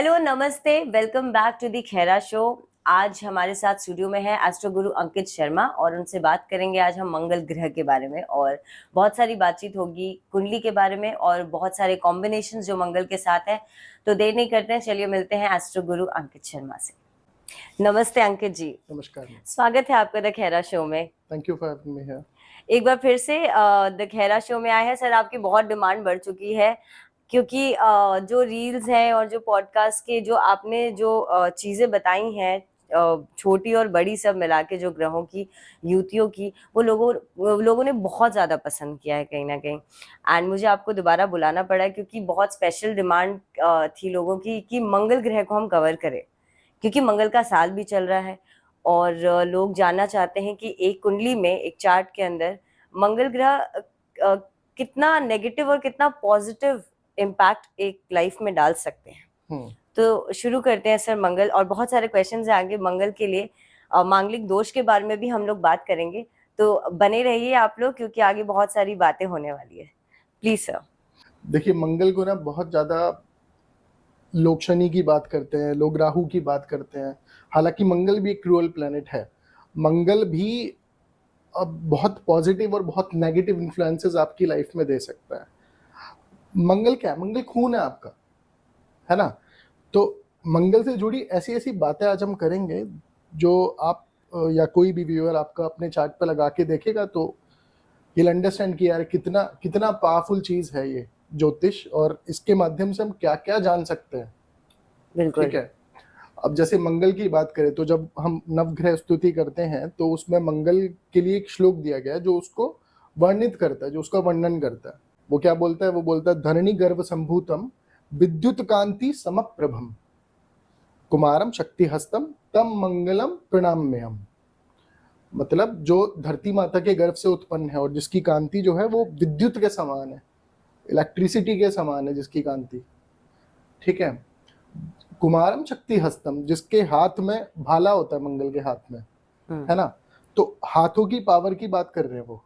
Hello, नमस्ते, welcome back to the Khaira show. आज हमारे साथ स्टूडियो में है एस्ट्रो गुरु अंकित शर्मा और उनसे बात करेंगे आज हम मंगल ग्रह के बारे में। और बहुत सारी बातचीत होगी कुंडली के बारे में और बहुत सारे कॉम्बिनेशंस जो मंगल के साथ है। तो देर नहीं करते हैं, चलिए मिलते हैं एस्ट्रो गुरु अंकित शर्मा से। नमस्ते अंकित जी। नमस्कार। स्वागत है आपका द खैरा शो में। Thank you for having me here. एक बार फिर से द खैरा शो में आए हैं सर। आपकी बहुत डिमांड बढ़ चुकी है क्योंकि जो रील्स हैं और जो पॉडकास्ट के जो आपने जो चीजें बताई हैं, छोटी और बड़ी सब मिला के, जो ग्रहों की, युतियों की, वो लोगों ने बहुत ज्यादा पसंद किया है कहीं ना कहीं। एंड मुझे आपको दोबारा बुलाना पड़ा है क्योंकि बहुत स्पेशल डिमांड थी लोगों की कि मंगल ग्रह को हम कवर करें, क्योंकि मंगल का साल भी चल रहा है और लोग जानना चाहते हैं कि एक कुंडली में, एक चार्ट के अंदर मंगल ग्रह कितना नेगेटिव और कितना पॉजिटिव इम्पैक्ट एक लाइफ में डाल सकते हैं। तो शुरू करते हैं सर। मंगल और बहुत सारे क्वेश्चंस हैं आगे मंगल के लिए। मांगलिक दोष के बारे में भी हम लोग बात करेंगे, तो बने रहिए आप लोग क्योंकि आगे बहुत सारी बातें होने वाली है। Please sir. देखिए, मंगल को ना बहुत ज़्यादा लोग शनि की बात करते हैं, लोग राहु की बात करते हैं। हालांकि मंगल भी एक क्रूअल प्लैनेट है। मंगल भी अब बहुत पॉजिटिव और बहुत नेगेटिव इन्फ्लुएंसेस आपकी लाइफ में दे सकता है। मंगल क्या है? मंगल खून है आपका, है ना? तो मंगल से जुड़ी ऐसी ऐसी बातें आज हम करेंगे जो आप या कोई भी व्यूअर आपका अपने चार्ट पर लगा के देखेगा तो you'll अंडरस्टैंड कि यार कितना कितना पावरफुल चीज है ये ज्योतिष, और इसके माध्यम से हम क्या क्या जान सकते हैं। बिल्कुल ठीक है। अब जैसे मंगल की बात करें तो जब हम नवग्रह स्तुति करते हैं तो उसमें मंगल के लिए एक श्लोक दिया गया है जो उसको वर्णित करता है, जो उसका वर्णन करता है। वो क्या बोलता है? वो बोलता है धरणी गर्भ संभूतम विद्युत कांति समप्रभम कुमारम शक्तिहस्तम तम मंगलम प्रणाम्यहम। मतलब जो धरती माता के गर्भ से उत्पन्न है और जिसकी कांति जो है वो विद्युत के समान है, इलेक्ट्रिसिटी के समान है जिसकी कांति। ठीक है। कुमारम शक्ति हस्तम, जिसके हाथ में भाला होता है, मंगल के हाथ में, है ना? तो हाथों की पावर की बात कर रहे हैं वो।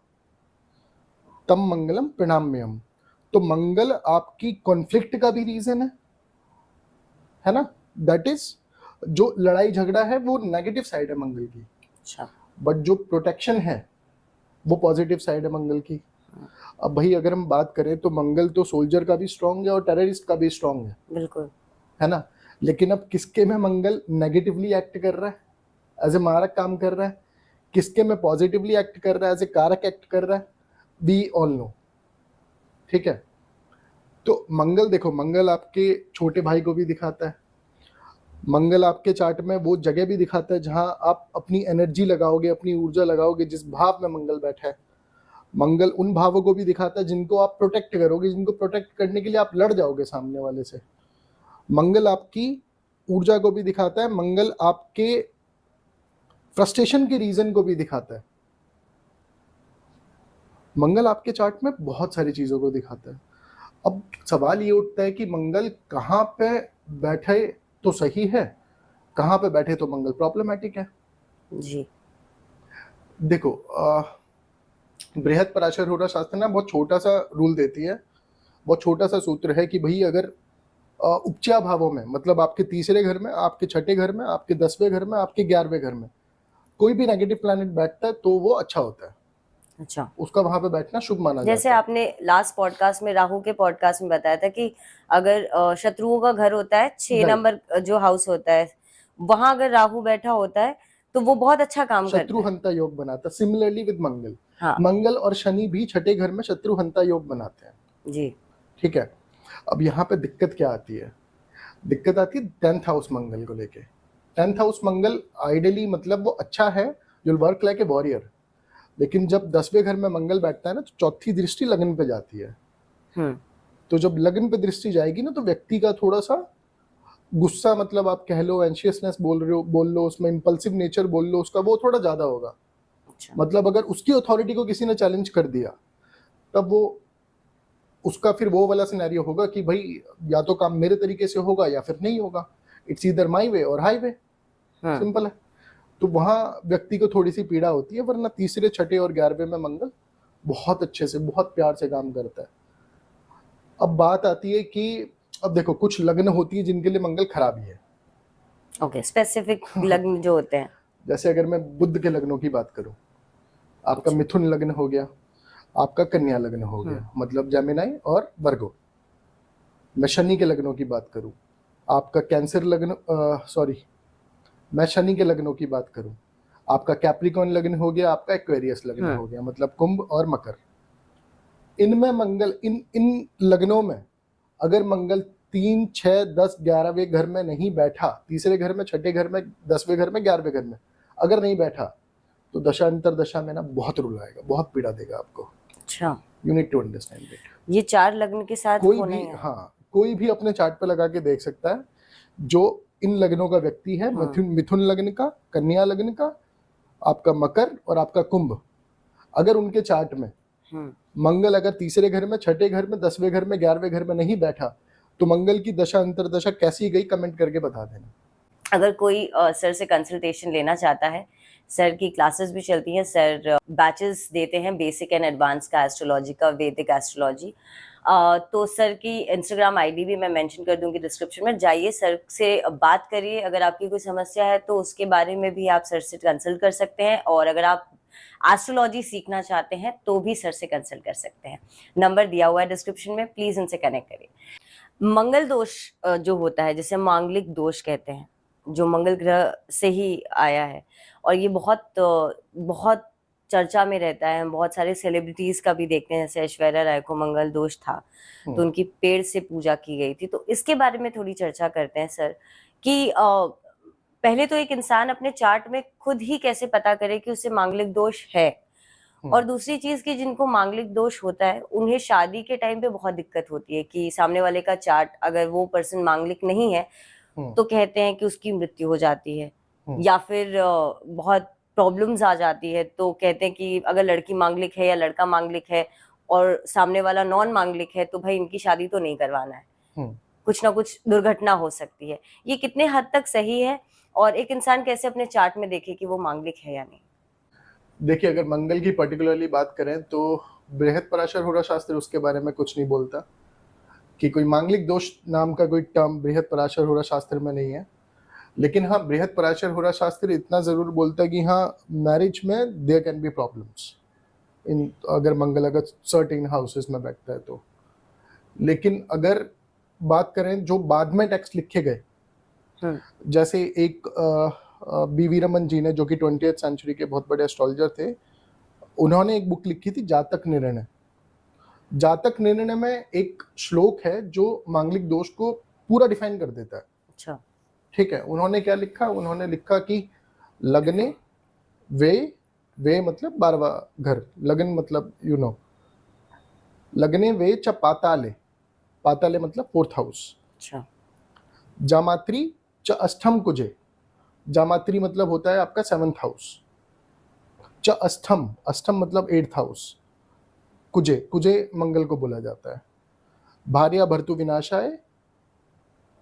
तम मंगलम प्रणाम्यम। तो मंगल आपकी कॉन्फ्लिक्ट का भी रीजन है ना? दैट इज जो लड़ाई झगड़ा है वो नेगेटिव साइड है मंगल की। अच्छा। बट जो प्रोटेक्शन है वो पॉजिटिव साइड है मंगल की। अब भाई अगर हम बात करें तो मंगल तो सोल्जर का भी स्ट्रांग है और टेररिस्ट का भी स्ट्रांग है। बिल्कुल, है ना? लेकिन अब किसके में मंगल नेगेटिवली एक्ट कर रहा है, एज ए मारक काम कर रहा है, किसके में पॉजिटिवली एक्ट कर रहा है, एज ए कारक एक्ट कर रहा है, वी ऑल नो। ठीक है। तो मंगल देखो, मंगल आपके छोटे भाई को भी दिखाता है। मंगल आपके चार्ट में वो जगह भी दिखाता है जहां आप अपनी एनर्जी लगाओगे, अपनी ऊर्जा लगाओगे, जिस भाव में मंगल बैठा है। मंगल उन भावों को भी दिखाता है जिनको आप प्रोटेक्ट करोगे, जिनको प्रोटेक्ट करने के लिए आप लड़ जाओगे सामने वाले से। मंगल आपकी ऊर्जा को भी दिखाता है, मंगल आपके फ्रस्ट्रेशन के रीजन को भी दिखाता है। मंगल आपके चार्ट में बहुत सारी चीजों को दिखाता है। अब सवाल ये उठता है कि मंगल कहाँ पे बैठे तो सही है, कहाँ पे बैठे तो मंगल प्रॉब्लमैटिक है। जी। देखो, बृहद पराशर होरा शास्त्र ना बहुत छोटा सा रूल देती है, बहुत छोटा सा सूत्र है कि भाई अगर उपचा भावों में, मतलब आपके तीसरे घर में, आपके छठे घर में, आपके 10वें घर में, आपके 11वें घर में कोई भी नेगेटिव प्लैनेट बैठता है तो वो अच्छा होता है। अच्छा। उसका वहां पे बैठना शुभ माना जाता है। जैसे आपने लास्ट पॉडकास्ट में, राहु के पॉडकास्ट में बताया था कि अगर शत्रुओं का घर होता है, 6 नंबर जो हाउस होता है, वहां अगर राहु बैठा होता है तो वो बहुत अच्छा काम करता है, शत्रुहंता योग बनाता है। सिमिलरली विद मंगल, हाँ। मंगल और शनि भी छठे घर में शत्रुहंता योग बनाते हैं। जी। ठीक है। अब यहाँ पे दिक्कत क्या आती है? दिक्कत आती है 10th हाउस मंगल को लेके। 10th हाउस मंगल आइडियली मतलब वो अच्छा है, you'll work like a warrior. लेकिन जब 10वें घर में मंगल बैठता है ना तो चौथी दृष्टि लगन पे जाती है। तो जब लगन पे दृष्टि जाएगी ना तो व्यक्ति का थोड़ा सा गुस्सा, मतलब आप कह लो एंशियसनेस बोल लो, उसमें इंपल्सिव नेचर बोल लो, उसका वो थोड़ा ज्यादा होगा। अच्छा। मतलब अगर उसकी अथॉरिटी को किसी ने चैलेंज कर दिया तब वो उसका फिर वो वाला सिनेरियो होगा कि भाई या तो काम मेरे तरीके से होगा या फिर नहीं होगा। इट्स ईदर माई वे और हाईवे। सिंपल है। तो वहां व्यक्ति को थोड़ी सी पीड़ा होती है, वरना तीसरे, छठे और 11वें में मंगल बहुत अच्छे से, बहुत प्यार से काम करता है। अब बात आती है कि अब देखो कुछ लग्न होती है जिनके लिए मंगल खराब ही है। ओके, स्पेसिफिक लग्न जो होते हैं। जैसे अगर मैं बुध के लग्नों की बात करूं, आपका अच्छा। मिथुन लग्न हो गया, आपका कन्या लग्न हो गया, मतलब जेमिनाई और वर्गो। मैं शनि के लग्नों की बात करूं, आपका कैंसर लग्न, सॉरी, मैं शनि के लग्नों की बात करूं, आपका कैप्रिकॉर्न लग्न हो गया, आपका एक्वेरियस लग्न हो गया, मतलब कुंभ और मकर। इनमें मंगल, इन इन लग्नों में अगर मंगल 3, 6, 10, 11वें घर में नहीं बैठा, तीसरे घर में, छठे घर में, 10वें घर में, 11वें घर में अगर नहीं बैठा, तो दशा अंतर दशा में ना बहुत रुलाएगा, बहुत पीड़ा देगा आपको। अच्छा, you need to understand it. ये 4 लग्न के साथ कोई होना भी, ही है। हाँ, कोई भी अपने चार्ट पे लगा के देख सकता है जो इन लग्नों का व्यक्ति है, मिथुन लग्न का, कन्या लग्न का, आपका मकर और आपका कुंभ। अगर उनके चार्ट में मंगल अगर तीसरे घर में, छठे घर में, 10वें घर में, 11वें घर में नहीं बैठा, तो मंगल की दशा अंतरदशा कैसी गई, कमेंट करके बता देना। अगर कोई सर से कंसल्टेशन लेना चाहता है, सर की क्लासेस भी चलती हैं, सर बैचेस देते हैं बेसिक एंड एडवांस का एस्ट्रोलॉजी का, वैदिक एस्ट्रोलॉजी। तो सर की इंस्टाग्राम आईडी भी मैं मेंशन कर दूंगी डिस्क्रिप्शन में, जाइए सर से बात करिए। अगर आपकी कोई समस्या है तो उसके बारे में भी आप सर से कंसल्ट कर सकते हैं, और अगर आप एस्ट्रोलॉजी सीखना चाहते हैं तो भी सर से कंसल्ट कर सकते हैं। नंबर दिया हुआ है डिस्क्रिप्शन में, प्लीज इनसे कनेक्ट करिए। मंगल दोष जो होता है, जिसे मांगलिक दोष कहते हैं, जो मंगल ग्रह से ही आया है, और ये बहुत चर्चा में रहता है। हम बहुत सारे सेलिब्रिटीज का भी देखते हैं, जैसे ऐश्वर्या राय को मंगल दोष था तो उनकी पेड़ से पूजा की गई थी। तो इसके बारे में थोड़ी चर्चा करते हैं सर, कि पहले तो एक इंसान अपने चार्ट में खुद ही कैसे पता करे कि उसे मांगलिक दोष है, और दूसरी चीज कि जिनको मांगलिक दोष होता है उन्हें शादी के टाइम पे बहुत दिक्कत होती है, कि सामने वाले का चार्ट, अगर वो पर्सन मांगलिक नहीं है तो कहते हैं कि उसकी मृत्यु हो जाती है, या फिर बहुत प्रॉब्लम्स आ जाती है। तो कहते हैं कि अगर लड़की मांगलिक है या लड़का मांगलिक है और सामने वाला नॉन मांगलिक है, तो भाई इनकी शादी तो नहीं करवाना है, कुछ ना कुछ दुर्घटना हो सकती है। ये कितने हद तक सही है, और एक इंसान कैसे अपने चार्ट में देखे कि वो मांगलिक है या नहीं? देखिए, अगर मंगल की पर्टिकुलरली बात करें तो बृहत्पराशर होरा शास्त्र उसके बारे में कुछ नहीं बोलता कि कोई मांगलिक दोष नाम का कोई टर्म बृहत्पराशर होरा शास्त्र में नहीं है। लेकिन हाँ, बृहत्पराशर होरा शास्त्र इतना जरूर बोलता है कि हाँ, मैरिज में there can be problems in, अगर मंगल अगर सर्टेन हाउसेस में बैठता है तो। लेकिन अगर बात करें जो बाद में टेक्स्ट लिखे गए, जैसे एक बी.वी. रमन जी ने, जो कि 20th सेंचुरी के बहुत बड़े एस्ट्रोलॉजर थे, उन्होंने एक बुक लिखी थी जातक निर्णय। जातक निर्णय में एक श्लोक है जो मांगलिक दोष को पूरा डिफाइन कर देता है। अच्छा, ठीक है, उन्होंने क्या लिखा, उन्होंने लिखा कि लग्ने वे मतलब 12वां घर, लगन मतलब लगने वे च पाताले, पाताले मतलब 4th हाउस। अच्छा, जामात्री च अष्टम कुजे, जामात्री मतलब होता है आपका 7th हाउस। च अष्टम, अष्टम मतलब 8th हाउस। कुजे, कुजे मंगल को बोला जाता है। भार्या भर्तु विनाशाय,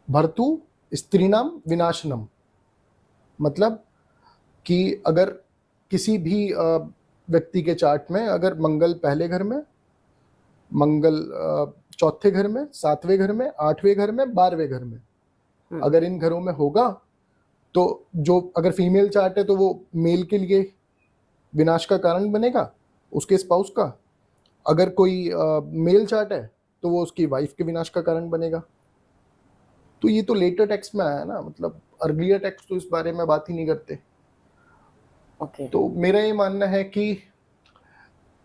भर्तु स्त्रीणाम विनाशनम, मतलब कि अगर किसी भी व्यक्ति के चार्ट में अगर मंगल पहले घर में, मंगल चौथे घर में, 7वें घर में, 8वें घर में, 12वें घर में, अगर इन घरों में होगा, तो जो अगर फीमेल चार्ट है तो वो मेल के लिए विनाश का कारण बनेगा, उसके स्पाउस का। अगर कोई मेल चार्ट है तो वो उसकी वाइफ के विनाश का कारण बनेगा। तो ये तो लेटर टेक्स्ट में आया ना, मतलब अर्लियर टेक्स्ट तो इस बारे में बात ही नहीं करते। ओके। तो मेरा ये मानना है कि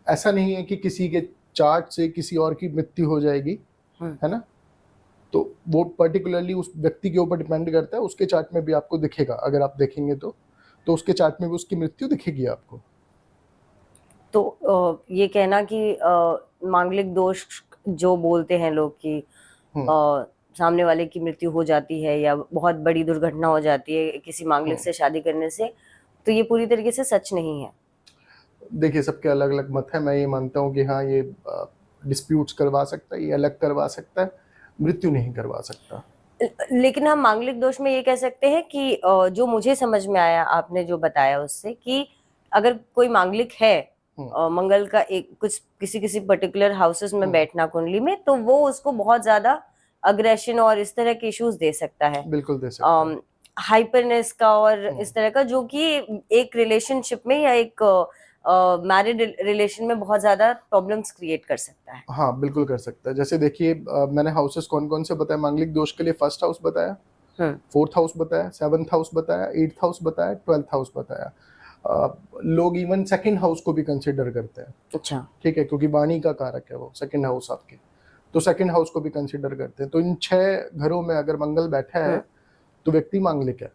ऐसा नहीं है कि किसी के चार्ट से किसी और की मृत्यु हो जाएगी, है ना। तो वो पर्टिकुलरली उस व्यक्ति के ऊपर डिपेंड करता है, उसके चार्ट में भी आपको दिखेगा, अगर आप देखेंगे तो उसके चार्ट में भी उसकी मृत्यु दिखेगी आपको। तो ये कहना कि मांगलिक दोष जो बोलते हैं लोग कि सामने वाले की मृत्यु हो जाती है या बहुत बड़ी दुर्घटना हो जाती है किसी मांगलिक से शादी करने से, तो ये पूरी तरीके से सच नहीं है। देखिए, सबके अलग अलग मत है। मैं ये मानता हूँ कि हाँ, ये डिस्प्यूट्स करवा सकता है, ये अलग करवा सकता है, मृत्यु नहीं करवा सकता। लेकिन हम मांगलिक दोष में ये कह सकते हैं कि जो मुझे समझ में आया आपने जो बताया उससे, कि अगर कोई मांगलिक है, मंगल का एक कुछ किसी पर्टिकुलर हाउसेस में बैठना कुंडली में, तो वो उसको बहुत ज्यादा अग्रेशन और इस तरह के इश्यूज दे सकता है, बिल्कुल दे सकता है। हाइपरनेस का और इस तरह का, जो कि एक रिलेशनशिप में या एक मैरिड रिलेशन में बहुत ज्यादा प्रॉब्लम्स क्रिएट कर सकता है। हाँ बिल्कुल कर सकता है। जैसे देखिए मैंने हाउसेस कौन कौन से बताए मांगलिक दोष के लिए। फर्स्ट हाउस बताया, फोर्थ हाउस बताया, सेवंथ हाउस बताया, एट्थ हाउस बताया, 12th हाउस बताया। लोग इवन सेकंड हाउस को भी कंसिडर करते हैं। अच्छा, ठीक है, क्योंकि वाणी का कारक है वो सेकंड हाउस आपके, तो सेकंड हाउस को भी कंसिडर करते हैं। तो इन 6 घरों में अगर मंगल बैठा है तो व्यक्ति मांगलिक है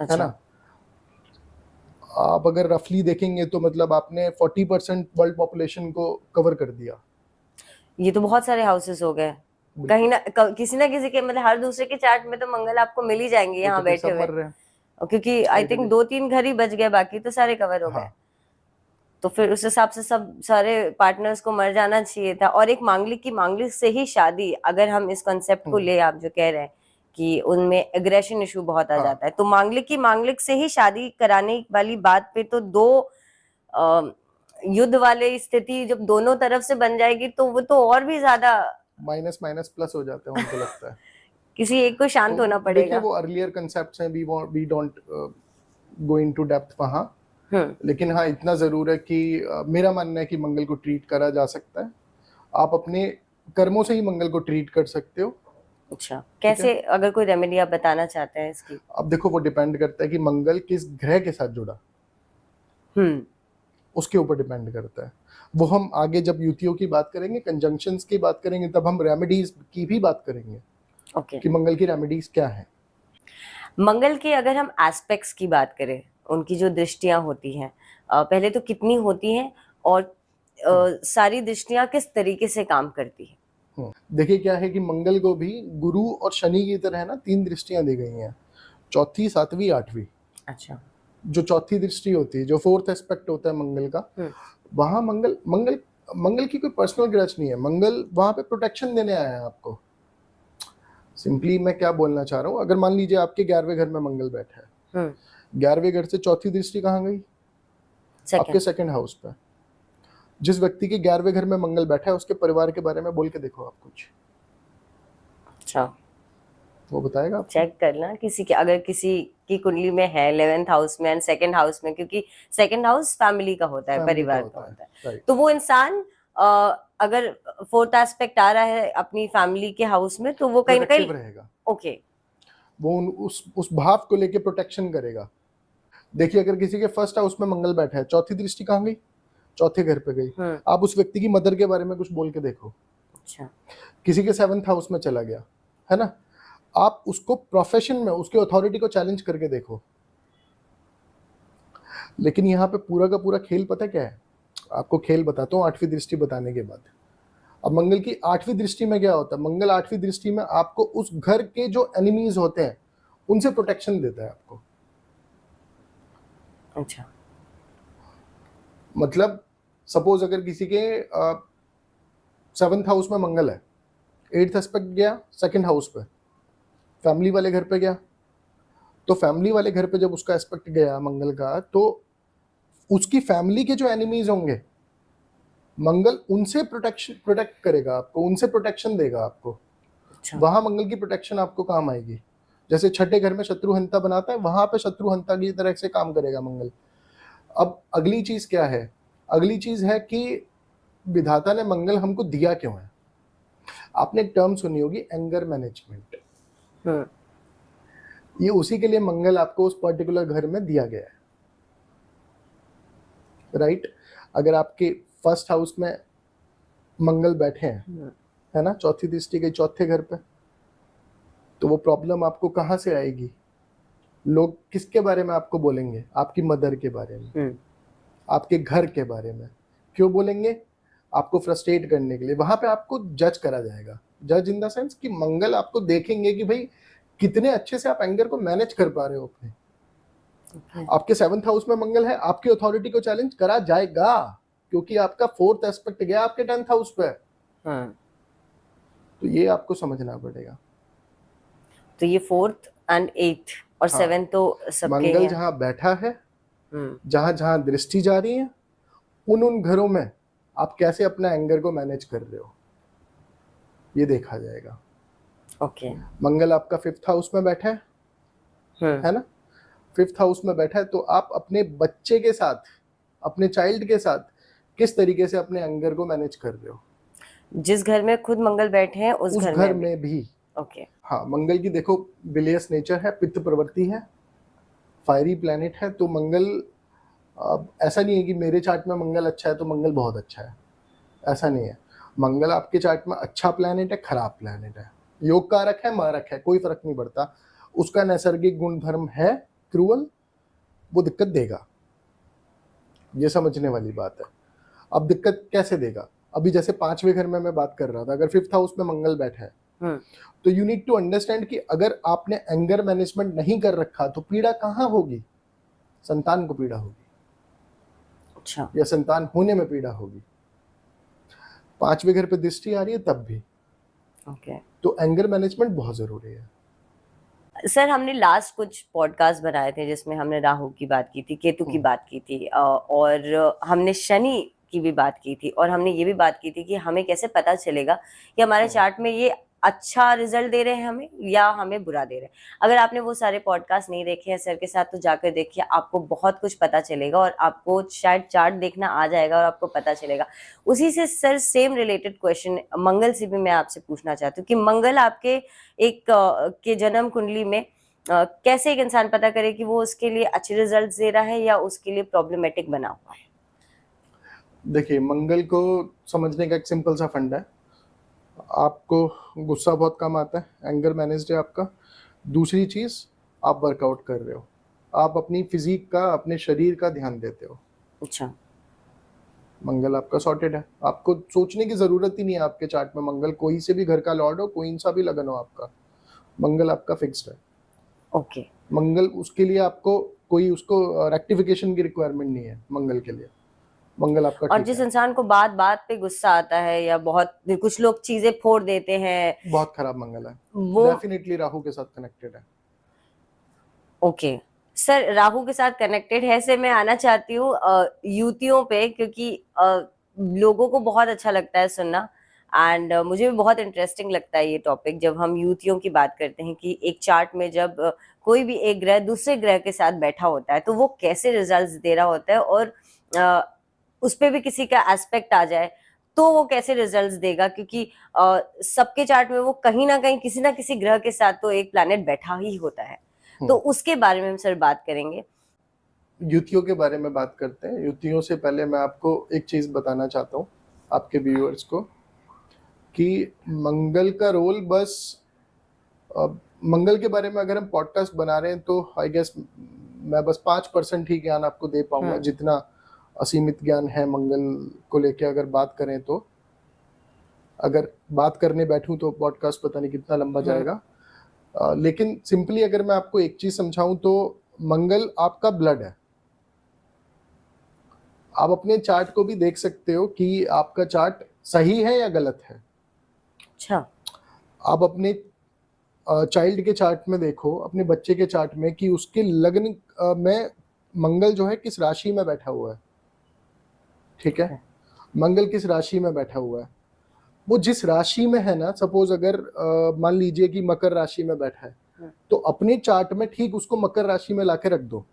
अच्छा, ना। आप अगर रफली देखेंगे तो मतलब आपने 40% वर्ल्ड पॉपुलेशन को कवर कर दिया। ये तो बहुत सारे हाउसेस हो गए। कहीं ना किसी ना किसी के, मतलब हर दूसरे के चार्ट में तो मंगल आपको मिल ही जाएंगे यहाँ तो फिर बैठे सब हुए, मर रहे हैं। क्योंकि आई थिंक 2-3 घर ही बच गए, बाकी तो सारे कवर हो गए। हाँ तो फिर उस हिसाब से सब सारे पार्टनर्स को मर जाना चाहिए था। और एक मांगलिक की मांगलिक से ही शादी, अगर हम इस कॉन्सेप्ट को ले, आप जो कह रहे हैं कि उनमें एग्रेशन इशू बहुत आ हाँ जाता है, तो मांगलिक की मांगलिक से ही शादी कराने वाली बात पे तो दो युद्ध वाले स्थिति जब दोनों तरफ से बन जाएगी तो वो तो और भी ज्यादा माइनस माइनस प्लस हो जाते हैं उनको लगता है। किसी एक को शांत तो होना देखिए पड़ेगा। वो अर्लियर कंसेप्ट्स हैं, we don't go into depth वहाँ। लेकिन हाँ इतना जरूर है कि मेरा मानना है कि मंगल को ट्रीट करा जा सकता है। आप अपने कर्मों से ही मंगल को ट्रीट कर सकते हो। अच्छा, कैसे? अगर कोई रेमेडी आप बताना चाहते हैं इसकी। अब देखो वो डिपेंड करता है कि मंगल किस ग्रह के साथ जुड़ा, उसके ऊपर डिपेंड करता है। वो हम आगे जब युतियों की बात करेंगे, कंजंक्शंस की बात करेंगे, तब हम रेमेडीज की भी बात करेंगे। कि मंगल की रेमेडीज क्या है। मंगल के अगर हम एस्पेक्ट्स की बात करें, उनकी जो दृष्टियां होती हैं, पहले तो कितनी होती हैं और सारी दृष्टियां किस तरीके से काम करती हैं? देखिए क्या है कि मंगल को भी गुरु और शनि की तरह ना 3 दृष्टियां दी गई हैं, चौथी, सातवीं, आठवीं। अच्छा, जो चौथी दृष्टि होती है, जो फोर्थ एस्पेक्ट होता है मंगल का, वहां मंगल मंगल मंगल की कोई पर्सनल ग्रज नहीं है। मंगल वहां पे प्रोटेक्शन देने आया है आपको। सिंपली मैं क्या बोलना चाह रहा हूँ, अगर मान लीजिए आपके 11वें घर में मंगल बैठा है, 11वें घर से चौथी दृष्टि कहाँ गई? आपके सेकंड हाउस पे। जिस व्यक्ति के 11वें घर में मंगल बैठा है उसके परिवार के बारे में बोल के देखो आप कुछ। अच्छा, वो बताएगा आपको। चेक करना किसी के, अगर किसी की कुंडली में है 11th हाउस में एंड सेकंड हाउस में, क्योंकि सेकंड हाउस फैमिली का होता है, परिवार का होता है। तो वो इंसान अगर फोर्थ एस्पेक्ट आ रहा है अपनी फैमिली के हाउस में, तो वो कहीं ना कहीं रहेगा। ओके, वो उस भाव को लेके प्रोटेक्शन करेगा। देखिए अगर किसी के फर्स्ट हाउस में मंगल बैठा है, चौथी दृष्टि कहाँ गई? चौथे घर पे गई। आप उस व्यक्ति की मदर के बारे में कुछ बोल के देखो। अच्छा, किसी के 7th हाउस में चला गया है ना, आप उसको प्रोफेशन में उसके अथॉरिटी को चैलेंज करके देखो। लेकिन यहाँ पे पूरा का पूरा खेल पता क्या है? आपको खेल बताता हूँ 8वीं दृष्टि बताने के बाद। अब मंगल की 8वीं दृष्टि में क्या होता है? मंगल 8वीं दृष्टि में आपको उस घर के जो एनिमीज होते हैं उनसे प्रोटेक्शन देता है आपको। अच्छा, मतलब सपोज अगर किसी के 7th हाउस में मंगल है, 8th एस्पेक्ट गया सेकंड हाउस पे, फैमिली वाले घर पे गया, तो फैमिली वाले घर पे जब उसका एस्पेक्ट गया मंगल का, तो उसकी फैमिली के जो एनिमीज होंगे, मंगल उनसे प्रोटेक्ट करेगा आपको, उनसे प्रोटेक्शन देगा आपको। अच्छा, वहां मंगल की प्रोटेक्शन आपको काम आएगी। जैसे छठे घर में शत्रुहंता बनाता है, वहां पे शत्रुहंता की तरह से काम करेगा मंगल। अब अगली चीज क्या है? अगली चीज है कि विधाता ने मंगल हमको दिया क्यों है। आपने एक टर्म सुनी होगी, एंगर मैनेजमेंट। ये उसी के लिए मंगल आपको उस पर्टिकुलर घर में दिया गया है, राइट? अगर आपके फर्स्ट हाउस में मंगल बैठे हैं, है ना, चौथी दृष्टि के चौथे घर पे, तो वो प्रॉब्लम आपको कहाँ से आएगी? लोग किसके बारे में आपको बोलेंगे? आपकी मदर के बारे में, आपके घर के बारे में। क्यों बोलेंगे? आपको फ्रस्ट्रेट करने के लिए। वहां पे आपको जज करा जाएगा। जज इन द सेंस कि मंगल आपको देखेंगे कि भाई कितने अच्छे से आप एंगर को मैनेज कर पा रहे हो अपने। आपके 7th हाउस में मंगल है, आपकी अथॉरिटी को चैलेंज करा जाएगा, क्योंकि आपका 4th एस्पेक्ट गया आपके 10th हाउस पे। तो ये आपको समझना पड़ेगा। तो ये 4th एंड 8th और 7th तो सबके मंगल जहां बैठा है, जहां जहां दृष्टि जा रही है, उन घरों में आप कैसे अपना एंगर को मैनेज कर रहे हो, ये देखा जाएगा। ओके। मंगल आपका 5th हाउस में बैठा है ना, 5th हाउस में बैठा है, तो आप अपने बच्चे के साथ, अपने चाइल्ड के साथ किस तरीके से अपने एंगर को मैनेज कर रहे हो। जिस घर में खुद मंगल बैठे हैं उस घर में भी ओके। हाँ, मंगल की देखो बिलियस नेचर है, पित्त प्रवृत्ति है, फायरी प्लैनेट है, तो मंगल ऐसा नहीं है कि मेरे चार्ट में मंगल अच्छा है तो मंगल बहुत अच्छा है, ऐसा नहीं है। मंगल आपके चार्ट में अच्छा प्लैनेट है, खराब प्लैनेट है, योग कारक है, मारक है, कोई फर्क नहीं पड़ता। उसका नैसर्गिक गुणधर्म है क्रूअल, वो दिक्कत देगा, ये समझने वाली बात है। अब दिक्कत कैसे देगा, अभी जैसे 5वें घर में मैं बात कर रहा था, अगर 5th हाउस में मंगल बैठा है तो यू नीड टू अंडरस्टैंड कि अगर आपने एंगर मैनेजमेंट नहीं कर रखा तो पीड़ा कहाँ होगी, संतान को पीड़ा होगी। अच्छा। या संतान होने में पीड़ा होगी। 5वें घर पे दृष्टि आ रही है तब भी। ओके। तो एंगर मैनेजमेंट बहुत जरूरी है। सर हमने लास्ट कुछ पॉडकास्ट बनाए थे जिसमें हमने राहु की बात की थी, केतु की बात की थी, और हमने शनि की भी बात की थी, और हमने ये भी बात की थी कि हमें कैसे पता चलेगा कि हमारे चार्ट में ये अच्छा रिजल्ट दे रहे हैं हमें या हमें बुरा दे रहे हैं। अगर आपने वो सारे पॉडकास्ट नहीं देखे हैं सर के साथ तो जाकर देखिए, आपको बहुत कुछ पता चलेगा और आपको शायद चार्ट देखना आ जाएगा और आपको पता चलेगा। उसी से सर सेम रिलेटेड क्वेश्चन मंगल से भी मैं आपसे पूछना चाहती हूँ कि मंगल आपके एक के जन्म कुंडली में कैसे एक इंसान पता करे कि वो उसके लिए अच्छे रिजल्ट दे रहा है या उसके लिए प्रॉब्लमेटिक बना हुआ है। देखिए, मंगल को समझने का एक सिंपल सा फंडा है। आपको गुस्सा बहुत कम आता है, एंगर मैनेज्ड है आपका। दूसरी चीज, आप वर्कआउट कर रहे हो, आप अपनी फिजिक का, अपने शरीर का ध्यान देते हो। अच्छा। मंगल आपका सॉर्टेड है, आपको सोचने की जरूरत ही नहीं है। आपके चार्ट में मंगल कोई से भी घर का लॉर्ड हो, कोई सा भी लगन हो, आपका मंगल आपका फिक्स्ड है। ओके। मंगल उसके लिए आपको कोई उसको रेक्टिफिकेशन की रिक्वायरमेंट नहीं है मंगल के लिए। मंगल आपका और ठीक जिस है। इंसान को बात बात पे गुस्सा आता है या बहुत कुछ लोग चीजें फोड़ देते हैं, बहुत खराब मंगल है, वो डेफिनेटली राहु के साथ कनेक्टेड है। ओके। सर राहु के साथ कनेक्टेड है से मैं आना चाहती हूँ युतियों पे, क्योंकि लोगों को बहुत अच्छा लगता है सुनना, एंड मुझे भी बहुत इंटरेस्टिंग लगता है ये टॉपिक जब हम युतियों की बात करते हैं कि एक चार्ट में जब कोई भी एक ग्रह दूसरे ग्रह के साथ बैठा होता है तो वो कैसे रिजल्ट्स दे रहा होता है, और उस पे भी किसी का एस्पेक्ट आ जाए तो वो कैसे रिजल्ट्स देगा, क्योंकि सबके चार्ट में वो कहीं ना किसी ग्रह के साथ तो एक प्लैनेट बैठा ही होता है। तो उसके बारे में हम सर बात करेंगे। युतियों के बारे में बात करते हैं। युतियों से पहले मैं आपको एक चीज बताना चाहता हूँ, आपके व्यूअर्स को, कि मंगल का रोल बस मंगल के बारे में अगर हम पॉडकास्ट बना रहे हैं तो आई गेस मैं बस 5% ही ज्ञान आपको दे पाऊंगा, जितना असीमित ज्ञान है मंगल को लेके। अगर बात करें तो, अगर बात करने बैठूं तो पॉडकास्ट पता नहीं कितना लंबा जाएगा। लेकिन सिंपली अगर मैं आपको एक चीज समझाऊं तो मंगल आपका ब्लड है। आप अपने चार्ट को भी देख सकते हो कि आपका चार्ट सही है या गलत है। अच्छा। आप अपने चाइल्ड के चार्ट में देखो, अपने बच्चे के चार्ट में, कि उसके लग्न में मंगल जो है किस राशि में बैठा हुआ है। ठीक है, मंगल किस राशि में बैठा हुआ है। वो जिस राशि में है ना, सपोज अगर मान लीजिए कि मकर राशि में बैठा है तो अपने चार्ट में ठीक उसको मकर राशि में लाके रख दो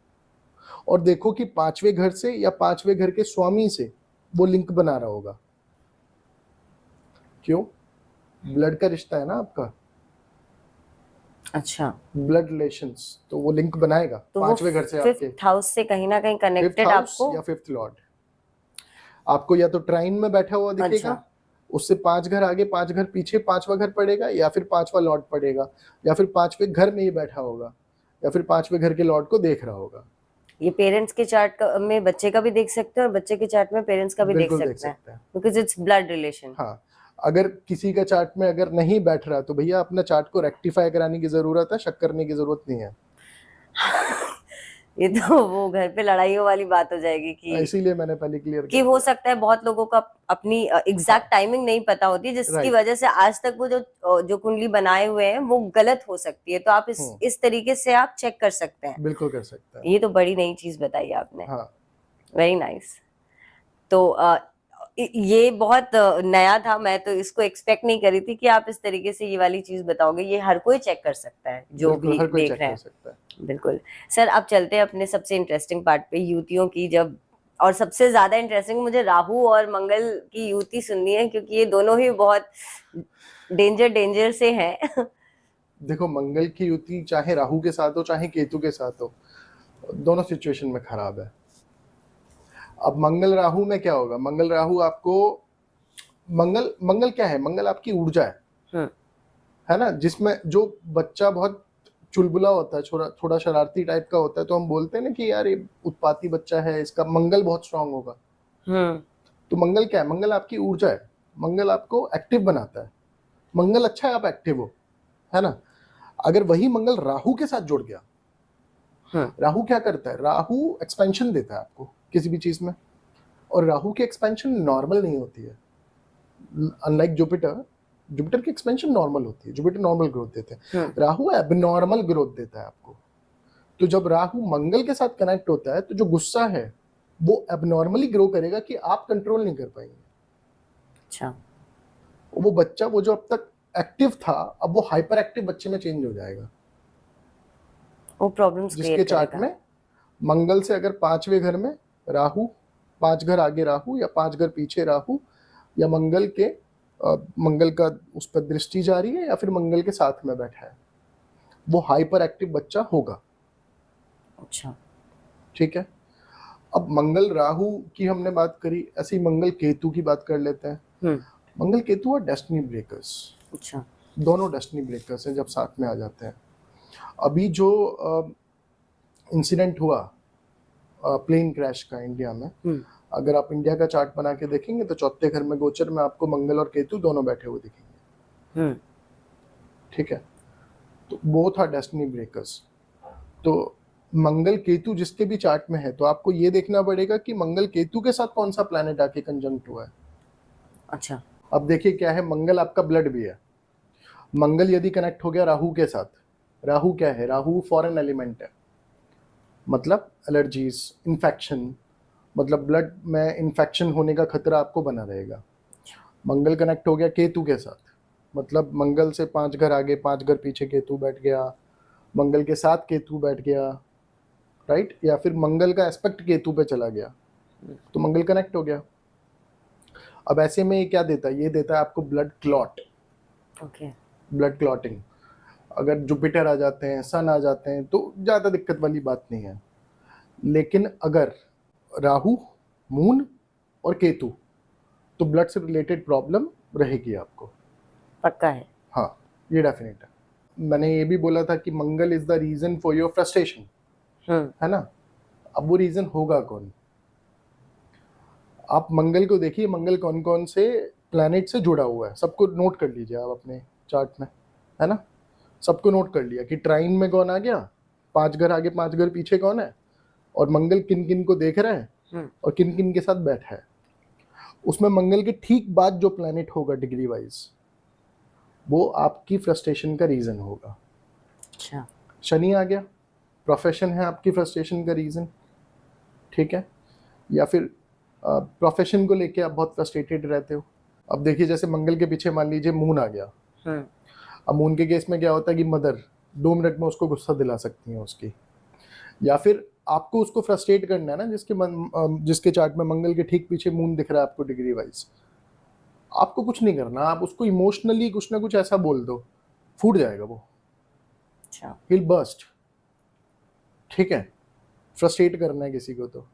और देखो कि 5वें घर से या 5वें घर के स्वामी से वो लिंक बना रहा होगा। क्यों? ब्लड का रिश्ता है ना आपका। अच्छा। ब्लड रिलेशंस, तो वो लिंक बनाएगा तो 5वें घर से। आपके 5th हाउस से कहीं ना कहीं 5th कनेक्टेड हाउस आपको। या 5th लॉर्ड आपको या तो ट्राइन में बैठा हुआ दिखेगा। अच्छा। उससे 5 घर आगे, 5 घर पीछे 5वां घर पड़ेगा, या फिर 5वां लॉर्ड पड़ेगा, या फिर 5वें घर में ही बैठा होगा, या फिर 5वें घर के लॉर्ड को देख रहा होगा। ये पेरेंट्स के चार्ट में बच्चे का भी देख सकते हैं और बच्चे के चार्ट में पेरेंट्स का भी देख बिल्कुल देख सकते हैं, सकते हैं। Because its blood relation. हाँ, अगर किसी का चार्ट में अगर नहीं बैठ रहा तो भैया अपना चार्ट को रेक्टिफाई कराने की जरूरत है, शक करने की जरूरत नहीं है। ये तो वो घर पे लड़ाइयों वाली बात हो जाएगी कि इसीलिए मैंने पहले क्लियर कि हो सकता है बहुत लोगों का अपनी एग्जैक्ट टाइमिंग नहीं पता होती, जिसकी वजह से आज तक वो जो कुंडली बनाए हुए हैं वो गलत हो सकती है। तो आप इस तरीके से आप चेक कर सकते हैं। बिल्कुल कर सकते हैं। ये तो बड़ी नई चीज बताई आपने। हाँ, वेरी नाइस। तो ये बहुत नया था, मैं तो इसको एक्सपेक्ट नहीं करी थी कि आप इस तरीके से ये वाली चीज बताओगे। ये हर कोई चेक कर सकता है जो बिल्कुल भी हर कोई देख चेक रहे कर हैं। सकता है। बिल्कुल। सर अब चलते हैं अपने सबसे इंटरेस्टिंग पार्ट पे, युतियों की। जब और सबसे ज्यादा इंटरेस्टिंग मुझे राहु और मंगल की युति सुननी है, क्योंकि ये दोनों ही बहुत डेंजर से हैं। देखो मंगल की युति चाहे राहु के साथ हो चाहे केतु के साथ हो, दोनों सिचुएशन में खराब है। अब मंगल राहु में क्या होगा? मंगल राहु आपको, मंगल मंगल क्या है? मंगल आपकी ऊर्जा है ना, जिसमें जो बच्चा बहुत चुलबुला होता है, थोड़ा थोड़ा शरारती टाइप का होता है, तो हम बोलते हैं ना कि यार ये उत्पाती बच्चा है, इसका मंगल बहुत स्ट्रांग होगा। हम्म। तो मंगल क्या है? मंगल आपकी ऊर्जा है, मंगल आपको एक्टिव बनाता है। मंगल अच्छा है आप एक्टिव हो, है ना। अगर वही मंगल राहु के साथ जुड़ गया, राहु क्या करता है? राहु एक्सपेंशन देता है आपको किसी भी चीज में, और राहु की एक्सपेंशन नॉर्मल नहीं होती है। अनलाइक जुपिटर, जुपिटर की एक्सपेंशन नॉर्मल होती है, जुपिटर नॉर्मल ग्रोथ देते हैं, राहु एबनॉर्मल ग्रोथ देता है आपको। तो जब राहु मंगल के साथ कनेक्ट होता है तो जो गुस्सा है वो एबनॉर्मली ग्रो करेगा कि आप कंट्रोल नहीं कर पाएंगे। अच्छा। वो बच्चा, वो जो अब तक एक्टिव था, अब वो हाइपर एक्टिव बच्चे में चेंज हो जाएगा। वो प्रॉब्लम्स जिसके क्रिएट चार्ट करेगा। में मंगल से अगर 5वें घर में राहु, 5 घर आगे राहु या 5 घर पीछे राहु, या मंगल के मंगल का उस पर दृष्टि जा रही है, या फिर मंगल के साथ में बैठा है, वो हाइपर एक्टिव बच्चा होगा। अच्छा। ठीक है। अब मंगल राहु की हमने बात करी, ऐसे ही मंगल केतु की बात कर लेते हैं। मंगल केतु और डेस्टिनी ब्रेकर्स। अच्छा। दोनों डेस्टिनी ब्रेकर्स हैं जब साथ में आ जाते हैं। अभी जो इंसिडेंट हुआ प्लेन क्रैश का इंडिया में, अगर आप इंडिया का चार्ट बना के देखेंगे तो चौथे घर में गोचर में आपको मंगल और केतु दोनों बैठे हुए दिखेंगे। ठीक है। तो बोथ आर डेस्टिनी ब्रेकर्स। तो मंगल केतु जिसके भी चार्ट में है, तो आपको ये देखना पड़ेगा कि मंगल केतु के साथ कौन सा प्लैनेट आके कंजंक्ट हुआ है। अच्छा। अब देखिए क्या है, मंगल आपका ब्लड भी है। मंगल यदि कनेक्ट हो गया राहु के साथ, राहु क्या है? राहु फॉरेन एलिमेंट है, मतलब एलर्जीज, इन्फेक्शन, मतलब ब्लड में इन्फेक्शन होने का खतरा आपको बना रहेगा। मंगल कनेक्ट हो गया केतु के साथ, मतलब मंगल से 5 घर आगे 5 घर पीछे केतु बैठ गया, मंगल के साथ केतु बैठ गया, राइट, या फिर मंगल का एस्पेक्ट केतु पे चला गया, तो मंगल कनेक्ट हो गया। अब ऐसे में ये क्या देता है? ये देता है आपको blood clot. Okay. Blood clotting. अगर जुपिटर आ जाते हैं, सन आ जाते हैं, तो ज़्यादा दिक्कत वाली बात नहीं है। लेकिन अगर राहु, मून और केतु, तो ब्लड से रिलेटेड प्रॉब्लम रहेगी आपको। पक्का है? हाँ, ये डेफिनेट है। मैंने ये भी बोला था कि Mangal is the reason for your frustration, है ना। अब वो रीजन होगा कौन? आप मंगल को देखिए, मंगल कौन कौन से प्लैनेट से जुड़ा हुआ है, सबको नोट कर लीजिए आप अपने चार्ट में, है ना। सबको नोट कर लिया कि ट्राइन में कौन आ गया, 5 घर आगे 5 घर पीछे कौन है, और मंगल किन किन को देख रहा है और किन किन के साथ बैठा है। उसमें मंगल के ठीक बाद जो प्लैनेट होगा डिग्री वाइज, वो आपकी फ्रस्ट्रेशन का रीजन होगा। अच्छा। शनि आ गया, प्रोफेशन है आपकी फ्रस्ट्रेशन का रीजन, ठीक है, या फिर प्रोफेशन को लेके आप बहुत फ्रस्ट्रेटेड रहते हो। अब देखिए जैसे मंगल के पीछे मान लीजिए मून आ गया, अब मून के केस में क्या होता है कि मदर 2 मिनट में उसको गुस्सा दिला सकती है उसकी, या फिर आपको उसको फ्रस्ट्रेट करना है ना, जिसके चार्ट में मंगल के ठीक पीछे मून दिख रहा है आपको डिग्री वाइज, आपको कुछ नहीं करना, आप उसको इमोशनली कुछ ना कुछ ऐसा बोल दो, फूट जाएगा वो। अच्छा। Will burst. ठीक है, फ्रस्ट्रेट करना है किसी को तो।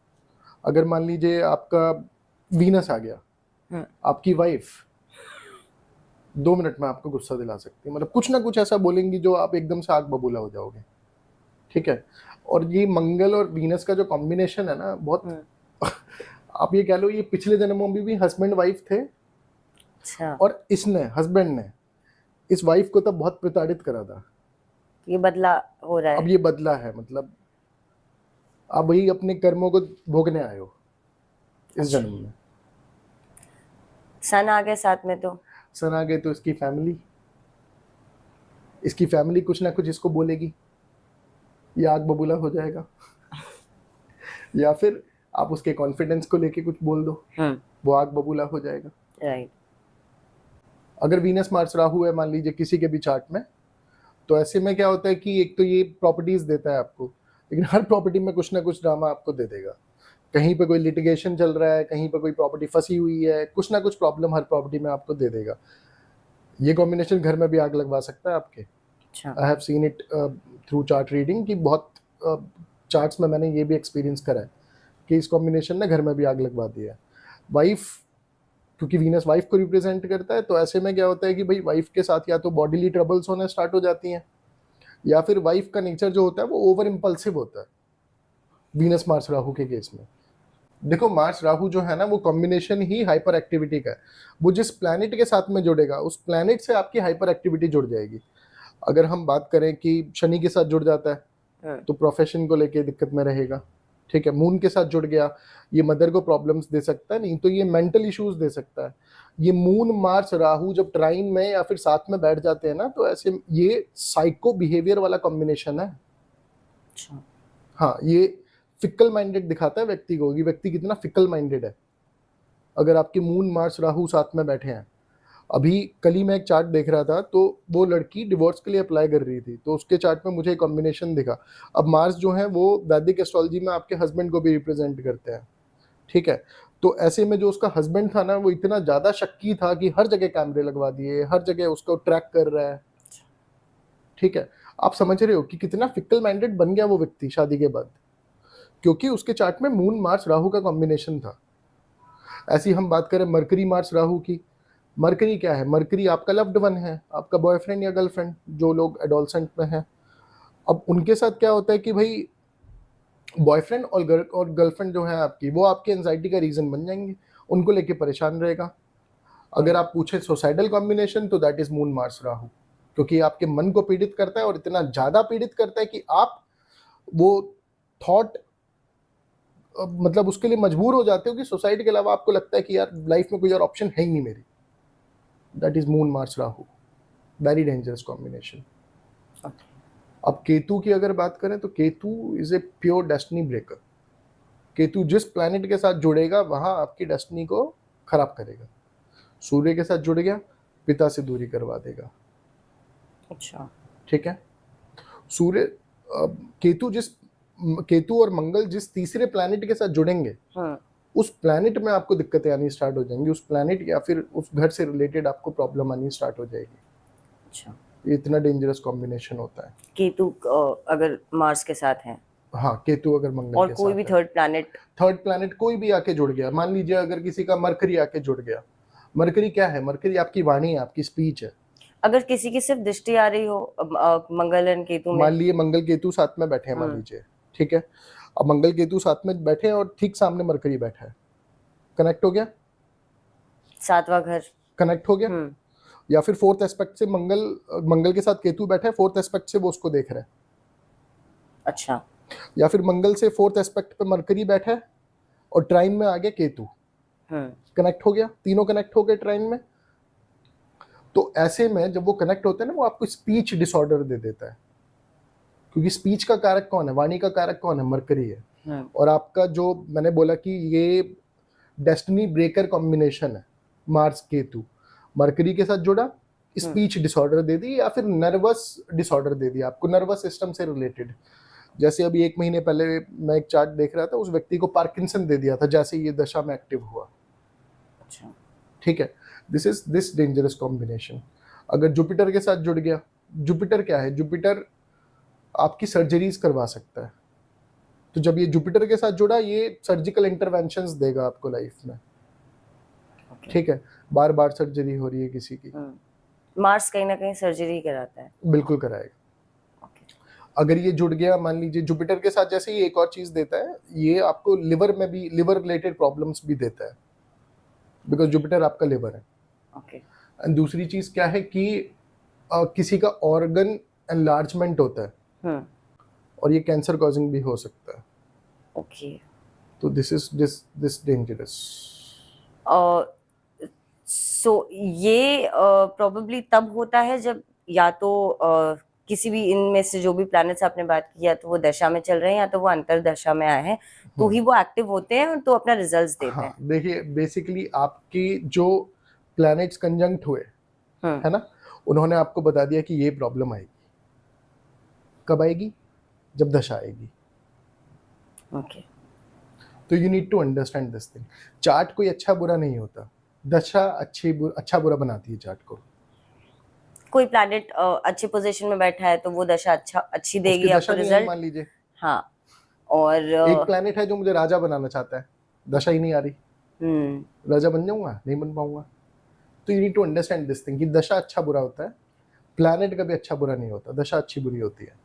अगर मान लीजिए आपका वीनस आ गया, आपकी वाइफ 2 मिनट में आपको गुस्सा दिला सकती है, मतलब कुछ ना कुछ ऐसा बोलेंगी जो आप एकदम से आग बबूला हो जाओगे। ठीक है। और ये मंगल और वीनस का जो कॉम्बिनेशन है ना, बहुत आप ये कह लो ये पिछले जन्मों में भी हस्बैंड वाइफ थे। अच्छा। और इसने, हस्बैंड ने इस वाइफ को तब बहुत प्रताड़ित करा था। ये बदला हो रहा है, अब ये बदला है, मतलब आप वही अपने कर्मों को भोगने आए हो इस जन्म में। सन आ गए साथ में, तो सन आ गए तो इसकी फैमिली कुछ ना कुछ इसको बोलेगी, ये आग बबूला हो जाएगा। या फिर आप उसके कॉन्फिडेंस को लेके कुछ बोल दो, वो आग बबूला हो जाएगा। राइट। अगर वीनस मार्स राहु है मान लीजिए किसी के भी चार्ट में, तो ऐसे में क्या होता है कि एक तो ये प्रॉपर्टीज देता है आपको, लेकिन हर प्रॉपर्टी में कुछ ना कुछ ड्रामा आपको दे देगा। कहीं पे कोई लिटिगेशन चल रहा है, कहीं पे कोई प्रॉपर्टी फंसी हुई है, कुछ ना कुछ प्रॉब्लम हर प्रॉपर्टी में आपको दे देगा। ये कॉम्बिनेशन घर में भी आग लगवा सकता है आपके। I have seen it through chart reading कि बहुत चार्ट्स में मैंने ये भी एक्सपीरियंस करा है कि इस कॉम्बिनेशन ने घर में भी आग लगवा दिया है। वाइफ, क्योंकि वीनस वाइफ को रिप्रेजेंट करता है, तो ऐसे में क्या होता है कि भाई वाइफ के साथ या तो बॉडीली ट्रबल्स होने स्टार्ट हो जाती हैं, या फिर वाइफ का नेचर जो होता है वो ओवर इम्पल्सिव होता है वीनस मार्स राहु के केस में। देखो मार्स राहु जो है ना, वो कॉम्बिनेशन ही हाइपर एक्टिविटी का है। वो जिस प्लैनेट के साथ में जुड़ेगा उस प्लैनेट से आपकी हाइपर एक्टिविटी जुड़ जाएगी। अगर हम बात करें कि शनि के साथ जुड़ जाता है तो प्रोफेशन को लेके दिक्कत में रहेगा। ठीक है, मून के साथ जुड़ गया, ये मदर को प्रॉब्लम्स दे सकता है, नहीं तो ये मेंटल इश्यूज दे सकता है। ये मून मार्स राहु जब ट्राइन में या फिर साथ में बैठ जाते हैं ना, तो ऐसे ये साइको बिहेवियर वाला कॉम्बिनेशन है। हाँ, ये फिकल माइंडेड दिखाता है व्यक्ति को, कि व्यक्ति कितना फिकल माइंडेड है अगर आपके मून मार्स राहु साथ में बैठे हैं। अभी कल ही मैं एक चार्ट देख रहा था, तो वो लड़की डिवोर्स के लिए अप्लाई कर रही थी, तो उसके चार्ट में मुझे कॉम्बिनेशन दिखा। अब मार्स जो है वो वैदिक एस्ट्रोलॉजी में आपके हस्बैंड को भी रिप्रेजेंट करते हैं। ठीक है, तो ऐसे में जो उसका हस्बैंड था ना, वो इतना ज़्यादा शक्की था कि हर जगह कैमरे लगवा दिए, हर जगह उसको ट्रैक कर रहा है। ठीक है, आप समझ रहे हो कि कितना फिकल माइंडेड बन गया वो व्यक्ति शादी के बाद, क्योंकि उसके चार्ट में मून मार्स राहु का कॉम्बिनेशन था। ऐसी हम बात करें मरकरी मार्स राहु की। मरकरी क्या है? मरकरी आपका लव्ड वन है, आपका बॉयफ्रेंड या गर्लफ्रेंड, जो लोग एडोलसेंट में हैं। अब उनके साथ क्या होता है कि भाई बॉयफ्रेंड और गर्लफ्रेंड जो है आपकी, वो आपके एंजाइटी का रीजन बन जाएंगे, उनको लेके परेशान रहेगा। अगर आप पूछे सुसाइडल कॉम्बिनेशन, तो that is moon Mars Rahu, क्योंकि आपके मन को पीड़ित करता है और इतना ज्यादा पीड़ित करता है कि आप वो थॉट मतलब उसके लिए मजबूर हो जाते हो कि सुसाइड के अलावा आपको लगता है कि यार लाइफ में कोई और ऑप्शन है ही नहीं मेरी। That is moon Mars Rahu, very dangerous combination. अब केतु की अगर बात करें, तो Ketu is a pure destiny breaker. Ketu जिस प्लैनेट के साथ जुड़ेगा वहां आपकी डेस्टिनी को खराब करेगा। सूर्य के साथ जुड़ गया, पिता से दूरी करवा देगा। अच्छा, ठीक है, सूर्य केतु और मंगल जिस तीसरे प्लैनेट के साथ जुड़ेंगे, उस प्लैनेट में आपको दिक्कतें आनी स्टार्ट हो जाएंगी। उस प्लैनेट या फिर उस घर से रिलेटेड आपको प्रॉब्लम आनी स्टार्ट हो जाएगी। अच्छा, ये इतना डेंजरस कॉम्बिनेशन होता है केतु अगर मार्स के साथ है, हाँ, केतु अगर मंगल और के कोई साथ भी है, थर्ड प्लैनेट कोई भी आके जुड़ गया, मान लीजिए अगर किसी का मरकरी आके जुड़ गया। मरकरी क्या है? मरकरी आपकी वाणी है, आपकी स्पीच है। अगर किसी की सिर्फ दृष्टि आ रही हो मंगल एंड केतु में, मान लिए मंगल केतु साथ में बैठे हैं, मान लीजिए, ठीक है, अब मंगल केतु साथ में बैठे हैं और ठीक सामने मरकरी बैठा है, कनेक्ट हो गया, सातवां घर कनेक्ट हो गया। या फिर फोर्थ एस्पेक्ट से मंगल के साथ केतु बैठा है, फोर्थ एस्पेक्ट से वो उसको देख रहा है। अच्छा, या फिर मंगल से फोर्थ एस्पेक्ट पे मरकरी बैठा है और ट्राइन में आ गया केतु, कनेक्ट हो गया, तीनों कनेक्ट हो गए ट्राइन में। तो ऐसे में जब वो कनेक्ट होते हैं ना, वो आपको स्पीच डिसऑर्डर दे देता है, क्योंकि स्पीच का कारक कौन है? वाणी का कारक कौन है? मरकरी है। और आपका जो मैंने बोला कि ये डेस्टिनी ब्रेकर कॉम्बिनेशन है, मार्स केतु, मरकरी के साथ जुड़ा, स्पीच डिसऑर्डर दे दी या फिर नर्वस डिसऑर्डर दे दिया आपको, नर्वस सिस्टम से रिलेटेड। जैसे अभी 1 महीने पहले मैं एक चार्ट देख रहा था, उस व्यक्ति को पार्किंसन दे दिया था जैसे ये दशा में एक्टिव हुआ। अच्छा, ठीक है, दिस डेंजरस कॉम्बिनेशन। अगर जुपिटर के साथ जुड़ गया, जुपिटर क्या है? जुपिटर आपकी सर्जरीज करवा सकता है। तो जब ये जुपिटर के साथ जुड़ा, ये सर्जिकल इंटरवेंशंस देगा आपको लाइफ में। ठीक है, बार बार सर्जरी हो रही है किसी की, मार्स कहीं ना कहीं सर्जरी कराता है, बिल्कुल कराएगा। अगर ये जुड़ गया, मान लीजिए जुपिटर के साथ, जैसे ये एक और चीज देता है, ये आपको लिवर में भी, लिवर रिलेटेड प्रॉब्लम्स भी देता है, बिकॉज जुपिटर आपका लिवर है। एंड दूसरी चीज क्या है कि किसी का ऑर्गन एनलार्जमेंट होता है, और ये कैंसर कॉजिंग भी हो सकता है। ओके, तो दिस डेंजरस। सो ये प्रोबेबली तब होता है जब या तो किसी भी इनमें से जो भी प्लैनेट्स आपने बात की, या तो वो दशा में चल रहे हैं या तो वो अंतर दशा में आए हैं, तो ही वो एक्टिव होते हैं और तो अपना रिजल्ट्स देते हाँ, हैं। देखिए बेसिकली आपकी जो प्लैनेट्स कंजंक्ट हुए है ना, उन्होंने आपको बता दिया कि ये प्रॉब्लम आएगी। कब आएगी? जब दशा आएगी। ओके। तो you need to understand this thing. Chart कोई अच्छा बुरा नहीं होता, दशा अच्छा बुरा बनाती है चार्ट को। कोई प्लैनेट अच्छी पोजीशन में बैठा है तो वो दशा अच्छी देगी उसकी आपको दशा नहीं आई रिजल्ट। मान लीजिए। हाँ। और एक प्लैनेट है जो मुझे राजा बनाना चाहता है, दशा ही नहीं आ रही, राजा बन जाऊंगा? नहीं बन पाऊंगा। तो you need to understand this thing कि दशा अच्छा बुरा होता है, प्लैनेट कभी अच्छा बुरा नहीं होता, दशा अच्छी बुरी होती है।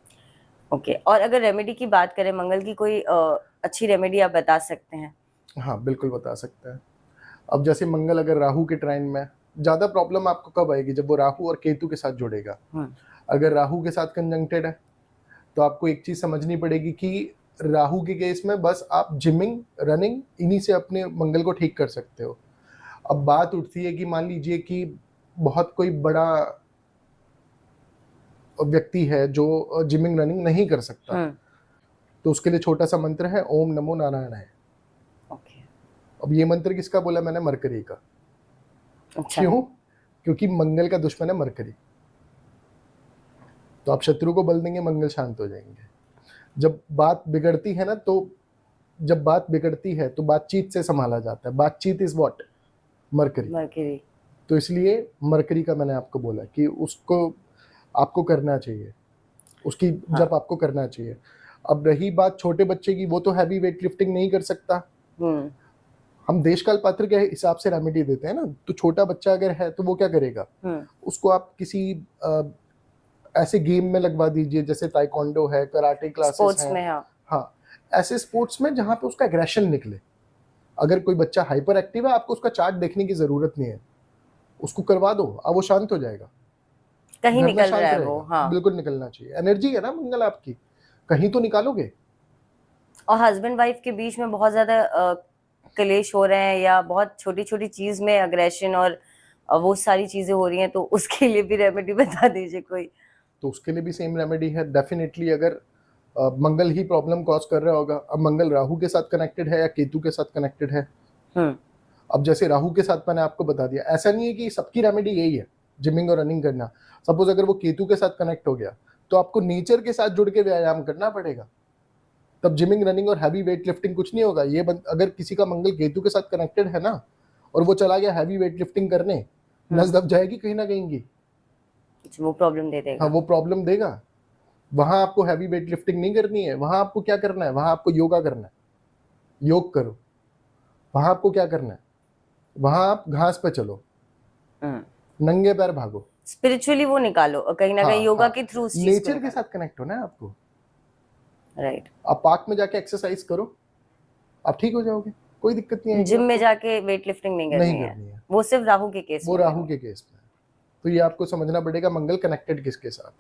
ओके। और अगर रेमेडी की बात करें मंगल की, कोई अच्छी रेमेडी आप बता सकते हैं? हाँ बिल्कुल बता सकते हैं। अब जैसे मंगल अगर राहु के ट्राइन में, ज्यादा प्रॉब्लम आपको कब आएगी? जब वो राहु और केतु के साथ जुड़ेगा। अगर राहु के साथ कंजंक्टेड है तो आपको एक चीज समझनी पड़ेगी कि राहु के केस में बस आप जिमिंग, रनिंग, इन्हीं से अपने मंगल को ठीक कर सकते हो। अब बात उठती है कि मान लीजिए कि बहुत कोई बड़ा व्यक्ति है जो जिमिंग रनिंग नहीं कर सकता, तो उसके लिए छोटा सा मंत्र है, ओम नमो नारायण है। ओके। अब ये मंत्र किसका बोला मैंने? मरकरी का। अच्छा। क्यों? क्योंकि मंगल का दुश्मन है मरकरी। तो आप शत्रु को बल देंगे, मंगल शांत हो जाएंगे। जब बात बिगड़ती है ना, तो जब बात बिगड़ती है तो बातचीत से संभाला जाता है। बातचीत इज व्हाट? मरकरी। तो इसलिए मरकरी का मैंने आपको बोला कि उसको आपको करना चाहिए, उसकी जब आपको करना चाहिए। अब रही बात छोटे बच्चे की, वो तो हैवी वेट लिफ्टिंग नहीं कर सकता। हम देशकाल पात्र के हिसाब से रेमेडी देते हैं ना। तो छोटा बच्चा अगर है तो वो क्या करेगा? उसको आप किसी ऐसे गेम में लगवा दीजिए, जैसे ताइक्वांडो है, कराटे क्लासेस हैं। हाँ, ऐसे स्पोर्ट्स में जहाँ पे उसका एग्रेशन निकले। अगर कोई बच्चा हाइपर एक्टिव है, आपको उसका चार्ट देखने की जरूरत नहीं है, उसको करवा दो, अब वो शांत हो जाएगा, कहीं घर में निकल शांत रहा है रहेगा। वो। हाँ। बिल्कुल निकलना चाहिए, एनर्जी है ना मंगल आपकी, कहीं तो निकालोगे। और हस्बैंड वाइफ के बीच में बहुत ज्यादा क्लेश हो रहे हैं, या बहुत छोटी छोटी चीज में अग्रेशन और वो सारी चीजें हो रही हैं, तो उसके लिए भी रेमेडी बता दीजिए कोई। तो उसके लिए भी सेम रेमेडी है डेफिनेटली। अगर मंगल ही प्रॉब्लम कॉज कर रहा होगा, अब मंगल राहु के साथ कनेक्टेड है या केतु के साथ कनेक्टेड है। अब जैसे राहु के साथ मैंने आपको बता दिया, ऐसा नहीं है कि सबकी रेमेडी यही है जिमिंग और रनिंग करना। सपोज अगर वो केतु के साथ कनेक्ट हो गया तो आपको नेचर के साथ जुड़ के व्यायाम करना पड़ेगा, तब जिमिंग, रनिंग और हैवी वेट लिफ्टिंग कुछ नहीं होगा। ये अगर किसी का मंगल केतु के साथ कनेक्टेड है ना, और वो चला गया हैवी वेट लिफ्टिंग करने, नस दब जाएगी कहीं ना कहीं की, वो प्रॉब्लम दे देगा। हाँ वो प्रॉब्लम देगा। वहां आपको हैवी वेट लिफ्टिंग नहीं करनी है, वहां आपको क्या करना है? वहां आपको योगा करना है, योग करो। वहां आपको क्या करना है? वहां आप घास पे चलो, नंगे पैर भागो, स्पिरिचुअली वो निकालो, और कहीं ना कहीं योगा के थ्रू नेचर के साथ कनेक्ट होना है आपको। राइट। आप पार्क में जाके एक्सरसाइज करो, आप ठीक हो जाओगे, कोई दिक्कत नहीं है। जिम में जाके वेट लिफ्टिंग नहीं करनी है। वो सिर्फ राहु के केस में। वो राहु के केस में। तो ये आपको समझना पड़ेगा मंगल कनेक्टेड किसके साथ है।